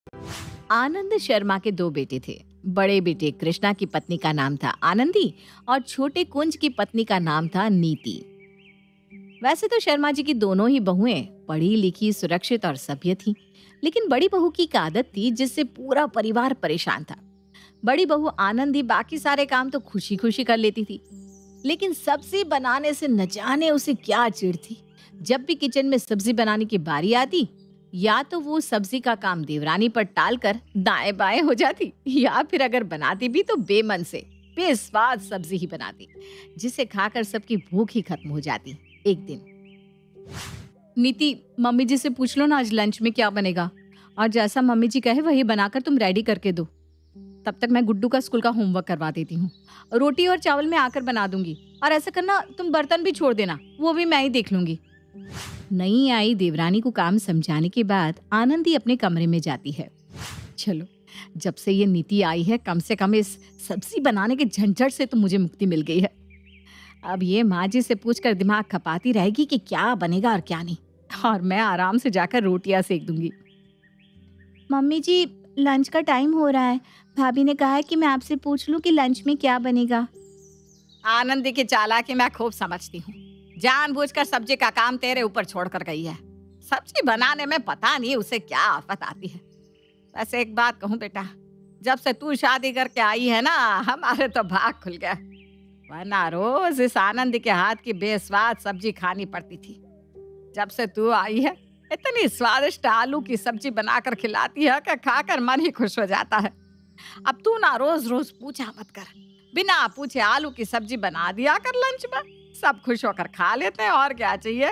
आनंद शर्मा के दो बेटे थे। बड़े बेटे कृष्णा की पत्नी का नाम था आनंदी और छोटे कुंज की पत्नी का नाम था नीति। वैसे तो शर्मा जी की दोनों ही बहुएं पढ़ी लिखी, सुरक्षित और सभ्य थीं, लेकिन बड़ी बहू की एक आदत थी जिससे पूरा परिवार परेशान था। बड़ी बहू आनंदी बाकी सारे काम तो खुशी खुशी कर लेती थी, लेकिन सब्जी बनाने से न जाने उसे क्या चिढ़ थी। जब भी किचन में सब्जी बनाने की बारी आती, या तो वो सब्जी का काम देवरानी पर टालकर दाएं बाएं हो जाती, या फिर अगर बनाती भी तो बेमन से बेस्वाद सब्जी ही बनाती, जिसे खाकर सबकी भूख ही खत्म हो जाती। एक दिन, नीति, मम्मी जी से पूछ लो ना आज लंच में क्या बनेगा, और जैसा मम्मी जी कहे वही बनाकर तुम रेडी करके दो। तब तक मैं गुड्डू का स्कूल का होमवर्क करवा देती हूँ। रोटी और चावल मैं आकर बना दूंगी, और ऐसा करना तुम बर्तन भी छोड़ देना, वो भी मैं ही देख लूंगी। नई आई देवरानी को काम समझाने के बाद आनंदी अपने कमरे में जाती है। चलो, जब से ये नीति आई है कम से कम इस सब्जी बनाने के झंझट से तो मुझे मुक्ति मिल गई है। अब ये माँ जी से पूछकर दिमाग खपाती रहेगी कि क्या बनेगा और क्या नहीं, और मैं आराम से जाकर रोटियां सेक दूंगी। मम्मी जी, लंच का टाइम हो रहा है। भाभी ने कहा है कि मैं आपसे पूछ लूं कि लंच में क्या बनेगा। आनंदी की चालाकी मैं खूब समझती हूँ। जानबूझकर सब्जी का काम तेरे ऊपर छोड़कर गई है। सब्जी बनाने में पता नहीं उसे क्या आफत आती है। वैसे एक बात कहूँ बेटा, जब से तू शादी करके आई है ना, हमारे तो भाग खुल गया, वरना रोज इस आनंदी के हाथ की बेस्वाद सब्जी खानी पड़ती थी। जब से तू आई है इतनी स्वादिष्ट आलू की सब्जी बनाकर खिलाती है कि खाकर मन ही खुश हो जाता है। अब तू ना रोज रोज पूछा मत कर, बिना पूछे आलू की सब्जी बना दिया कर लंच में, सब खुश होकर खा लेते हैं, और क्या चाहिए।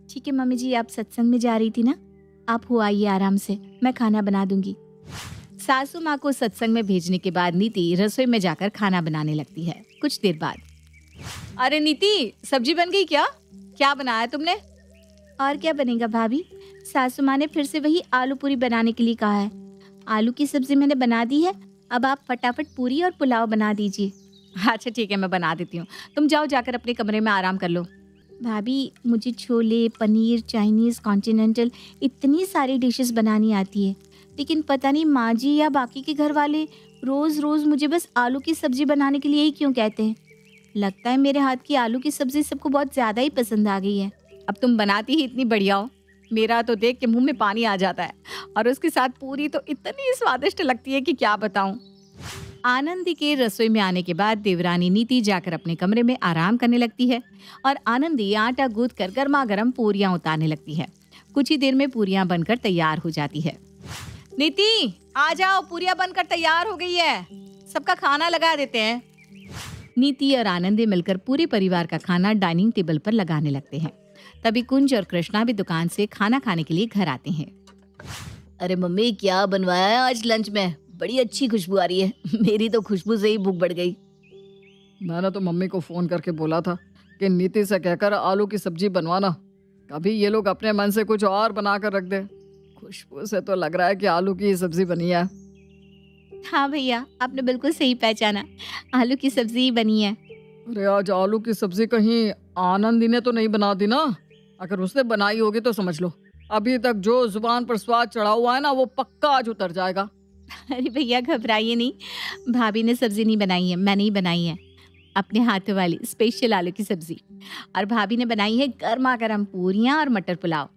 ठीक है मम्मी जी, आप सत्संग में जा रही थी ना, आप हो आइए आराम से, मैं खाना बना दूंगी। सासू माँ को सत्संग में भेजने के बाद नीति रसोई में जाकर खाना बनाने लगती है। कुछ देर बाद, अरे नीति, सब्जी बन गई क्या? क्या बनाया तुमने? और क्या बनेगा भाभी, सासू माँ ने फिर से वही आलू पूरी बनाने के लिए कहा है। आलू की सब्जी मैंने बना दी है, अब आप फटाफट पूरी और पुलाव बना दीजिए। अच्छा ठीक है, मैं बना देती हूँ, तुम जाओ जाकर अपने कमरे में आराम कर लो। भाभी, मुझे छोले, पनीर, चाइनीज, कॉन्टिनेंटल इतनी सारी डिशेस बनानी आती है, लेकिन पता नहीं माँ जी या बाकी के घर वाले रोज रोज मुझे बस आलू की सब्जी बनाने के लिए ही क्यों कहते हैं। लगता है मेरे हाथ की आलू की सब्जी सबको बहुत ज्यादा ही पसंद आ गई है। अब तुम बनाती ही इतनी बढ़िया हो, मेरा तो देख के मुंह में पानी आ जाता है, और उसके साथ पूरी तो इतनी स्वादिष्ट लगती है कि क्या बताऊं। आनंदी के रसोई में आने के बाद देवरानी नीति जाकर अपने कमरे में आराम करने लगती है, और आनंदी आटा गूंथ कर गर्मा गर्म पूरियां उतारने लगती है। कुछ ही देर में पूरियां बनकर तैयार हो जाती है। नीति, आ जाओ, पूरियां बनकर तैयार हो गई है, सबका खाना लगा देते हैं। नीति और आनंदी मिलकर पूरे परिवार का खाना डाइनिंग टेबल पर लगाने लगते हैं। तभी कुंज और कृष्णा भी दुकान से खाना खाने के लिए घर आते हैं। अरे मम्मी, क्या बनवाया है आज लंच में? बड़ी अच्छी खुशबू आ रही है, मेरी तो खुशबू से ही भूख बढ़ गई। मैंने तो मम्मी को फोन करके बोला था कि नीति से कहकर आलू की सब्जी बनवाना, कभी ये लोग अपने मन से कुछ और बना कर रख दे। खुशबू से तो लग रहा है कि आलू की सब्जी बनी है। हाँ भैया, आपने बिल्कुल सही पहचाना, आलू की सब्जी ही बनी है। अरे आज आलू की सब्जी कहीं आनंदी ने तो नहीं बना दी ना? अगर उसने बनाई होगी तो समझ लो अभी तक जो जुबान पर स्वाद चढ़ा हुआ है ना, वो पक्का आज उतर जाएगा। अरे भैया घबराइए नहीं, भाभी ने सब्जी नहीं बनाई है, मैंने ही बनाई है, अपने हाथों वाली स्पेशल आलू की सब्जी। और भाभी ने बनाई है गर्मा गर्म पूरियां और मटर पुलाव।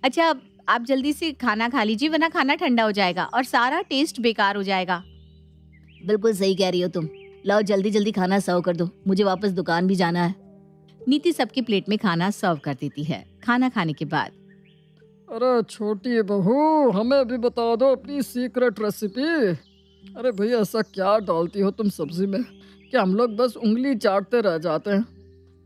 अच्छा, आप जल्दी से खाना खा लीजिए, वरना खाना ठंडा हो जाएगा और सारा टेस्ट बेकार हो जाएगा। बिल्कुल सही कह रही हो तुम, लाओ जल्दी जल्दी खाना सर्व कर दो, मुझे वापस दुकान भी जाना है। नीति सबकी प्लेट में खाना सर्व कर देती है। खाना खाने के बाद, अरे छोटी बहू, हमें भी बता दो अपनी सीक्रेट रेसिपी। अरे भैया, ऐसा क्या डालती हो तुम सब्जी में कि हम लोग बस उंगली चाटते रह जाते हैं?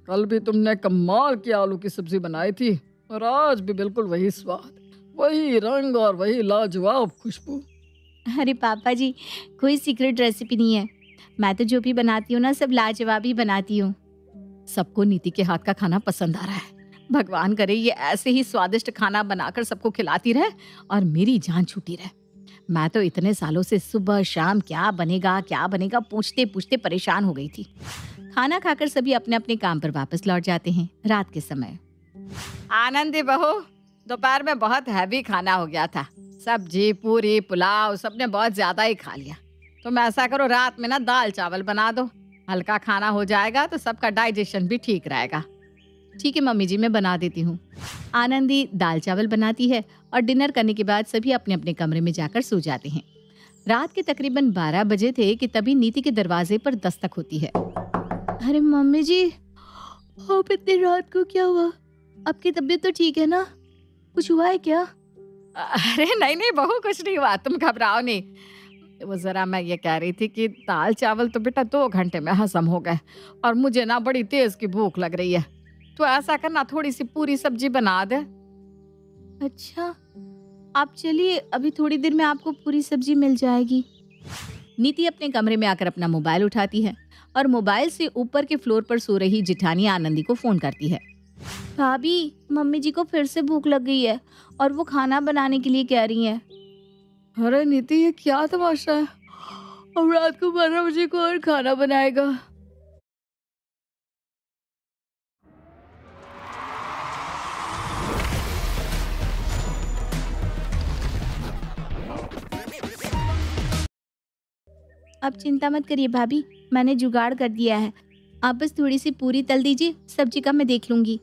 कल भी तुमने कमाल की आलू की सब्जी बनाई थी, और आज भी बिल्कुल वही स्वाद, वही रंग और वही लाजवाब खुशबू। अरे पापा जी, कोई सीक्रेट रेसिपी नहीं है, मैं तो जो भी बनाती हूँ ना सब लाजवाब ही बनाती हूँ। सबको नीति के हाथ का खाना पसंद आ रहा है। भगवान करे ये ऐसे ही स्वादिष्ट खाना बनाकर सबको खिलाती रहे और मेरी जान छूटी रहे। मैं तो इतने सालों से सुबह शाम क्या बनेगा पूछते पूछते परेशान हो गई थी। खाना खाकर सभी अपने अपने काम पर वापस लौट जाते हैं। रात के समय, आनंदी बहू, दोपहर में बहुत हैवी खाना हो गया था, सब्जी पूरी पुलाव सबने बहुत ज्यादा ही खा लिया। तुम ऐसा करो, रात में ना दाल चावल बना दो, हल्का खाना हो जाएगा तो सबका डाइजेशन भी ठीक रहेगा। ठीक है मम्मी जी, मैं बना देती हूँ। आनंदी दाल चावल बनाती है और डिनर करने के बाद सभी अपने अपने कमरे में जाकर सो जाते हैं। रात के तकरीबन 12 बजे थे कि तभी नीति के दरवाजे पर दस्तक होती है। अरे मम्मी जी, अब इतनी रात को क्या हुआ? आपकी तबीयत तो ठीक है ना? कुछ हुआ है क्या? अरे नहीं नहीं बहू, कुछ नहीं हुआ, तुम घबराओ नहीं। वो जरा मैं ये कह रही थी कि दाल चावल तो बेटा 2 घंटे में हजम हो गए और मुझे ना बड़ी तेज की भूख लग रही है। तो ऐसा करना, थोड़ी सी पूरी सब्जी बना दे। अच्छा, आप चलिए, अभी थोड़ी देर में आपको पूरी सब्जी मिल जाएगी। नीति अपने कमरे में आकर अपना मोबाइल उठाती है और मोबाइल से ऊपर के फ्लोर पर सो रही जिठानी आनंदी को फोन करती है। भाभी, मम्मी जी को फिर से भूख लग गई है और वो खाना बनाने के लिए कह रही हैं। अरे नीति, ये क्या तमाशा है? अब रात को 12 बजे को और खाना बनाएगा? अब चिंता मत करिए भाभी, मैंने जुगाड़ कर दिया है। आप बस थोड़ी सी पूरी तल दीजिए, सब्जी का मैं देख लूंगी।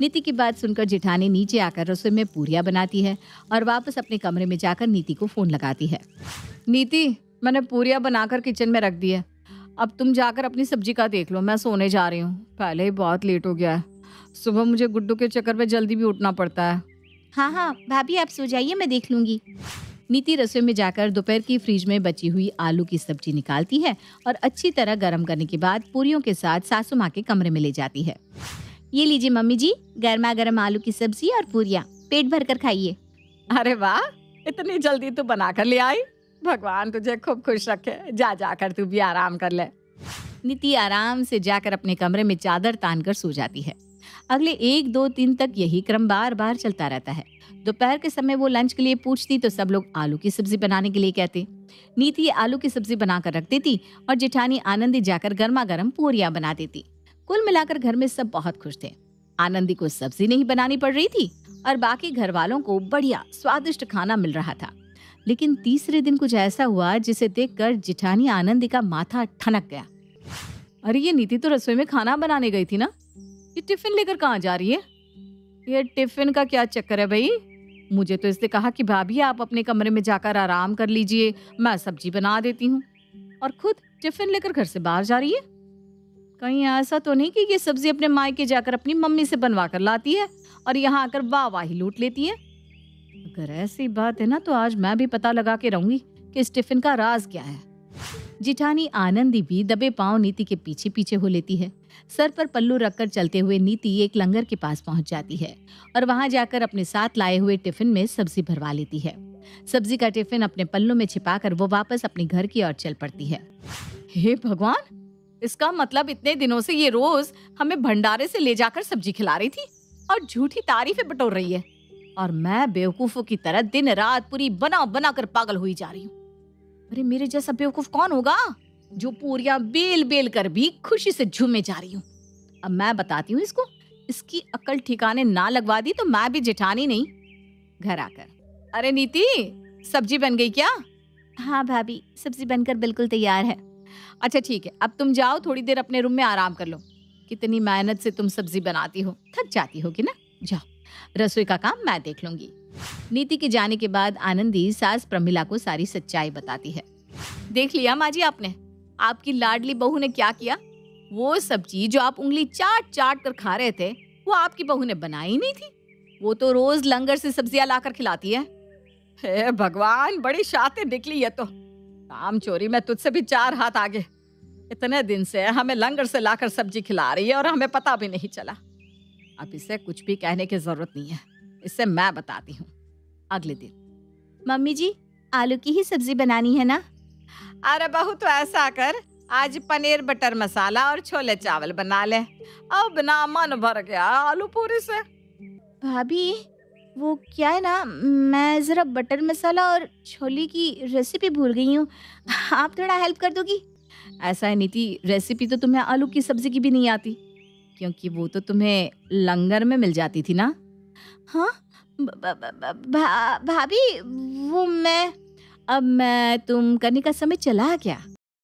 नीति की बात सुनकर जेठानी नीचे आकर रसोई में पूरियां बनाती है और वापस अपने कमरे में जाकर नीति को फोन लगाती है। नीति, मैंने पूरियां बनाकर किचन में रख दी है, अब तुम जाकर अपनी सब्जी का देख लो, मैं सोने जा रही हूँ, पहले ही बहुत लेट हो गया है। सुबह मुझे गुड्डू के चक्कर में जल्दी भी उठना पड़ता है। हाँ हाँ भाभी, आप सो जाइए, मैं देख लूंगी। नीति रसोई में जाकर दोपहर की फ्रिज में बची हुई आलू की सब्जी निकालती है और अच्छी तरह गर्म करने के बाद पूरियों के साथ सासू माँ के कमरे में ले जाती है। ये लीजिए मम्मी जी, गर्मा गर्म आलू की सब्जी और पूरियां, पेट भर कर खाइए। अरे वाह, इतनी जल्दी तू बनाकर ले आई, भगवान तुझे खूब खुश रखे। जा जाकर तू भी आराम कर ले। नीति आराम से जाकर अपने कमरे में चादर तान कर सो जाती है। अगले 1-2 दिन तक यही क्रम बार बार चलता रहता है। दोपहर के समय वो लंच के लिए पूछती तो सब लोग आलू की सब्जी बनाने के लिए कहते। नीति आलू की सब्जी बनाकर रख देती और जेठानी आनंदी जाकर गर्मा गर्म पूरियां बना देती। कुल मिलाकर घर में सब बहुत खुश थे। आनंदी को सब्जी नहीं बनानी पड़ रही थी और बाकी घर वालों को बढ़िया स्वादिष्ट खाना मिल रहा था। लेकिन तीसरे दिन कुछ ऐसा हुआ जिसे देखकर जेठानी आनंदी का माथा ठनक गया। अरे ये नीति तो रसोई में खाना बनाने गई थी ना, ये टिफिन लेकर कहाँ जा रही है? ये टिफिन का क्या चक्कर है भाई? मुझे तो इसने कहा कि भाभी आप अपने कमरे में जाकर आराम कर लीजिए, मैं सब्जी बना देती हूँ, और खुद टिफिन लेकर घर से बाहर जा रही है। कहीं ऐसा तो नहीं कि ये सब्जी अपने मायके जाकर अपनी मम्मी से बनवा कर लाती है और यहाँ आकर वाह लूट लेती है? अगर ऐसी बात है ना तो आज मैं भी पता लगा के रहूंगी कि इस टिफिन का राज क्या है। जिठानी आनंदी भी दबे पांव नीति के पीछे पीछे हो लेती है। सर पर पल्लू रखकर चलते हुए नीति एक लंगर के पास पहुंच जाती है और वहां जाकर अपने साथ लाए हुए टिफिन में सब्जी भरवा लेती है। सब्जी का टिफिन अपने पल्लू में छिपाकर वो वापस अपने घर की ओर चल पड़ती है। हे भगवान, इसका मतलब इतने दिनों से ये रोज हमें भंडारे से ले जाकर सब्जी खिला रही थी और झूठी तारीफें बटोर रही है, और मैं बेवकूफों की तरह दिन रात पूरी बना बना कर पागल हुई जा रही हूँ। अरे मेरे जैसा बेवकूफ कौन होगा जो पूरियां बेल बेल कर भी खुशी से झूमे जा रही हूँ। अब मैं बताती हूँ इसको, इसकी अक्ल ठिकाने ना लगवा दी तो मैं भी जेठानी नहीं। घर आकर, अरे नीति, सब्जी बन गई क्या? हाँ भाभी, सब्जी बनकर बिल्कुल तैयार है। अच्छा ठीक है, अब तुम जाओ, थोड़ी देर अपने रूम में आराम कर लो। कितनी मेहनत से तुम सब्जी बनाती हो, थक जाती होगी ना। जाओ, रसोई का काम मैं देख लूंगी। नीति के जाने के बाद आनंदी सास प्रमिला को सारी सच्चाई बताती है। देख लिया माँ जी आपने, आपकी लाडली बहू ने क्या किया। वो सब्जी जो आप उंगली चाट चाट कर खा रहे थे वो आपकी बहू ने बनाई ही नहीं थी। वो तो रोज लंगर से सब्जियां लाकर खिलाती है। हे भगवान, बड़ी शातिर निकली है तो। काम चोरी में तुझसे भी 4 हाथ आगे। इतने दिन से हमें लंगर से लाकर सब्जी खिला रही है और हमें पता भी नहीं चला। अब इसे कुछ भी कहने की जरूरत नहीं है, इससे मैं बताती हूँ। अगले दिन, मम्मी जी आलू की ही सब्जी बनानी है ना? अरे बहू, तो ऐसा कर, आज पनीर बटर मसाला और छोले चावल बना ले। अब ना मन भर गया आलू पूरी से। भाभी वो क्या है ना, मैं जरा बटर मसाला और छोले की रेसिपी भूल गई हूँ, आप थोड़ा हेल्प कर दोगी? ऐसा है नीति, रेसिपी तो तुम्हें आलू की सब्जी की भी नहीं आती, क्योंकि वो तो तुम्हें लंगर में मिल जाती थी ना। हाँ, भाभी, वो मैं, अब मैं तुम करने का समय चला क्या?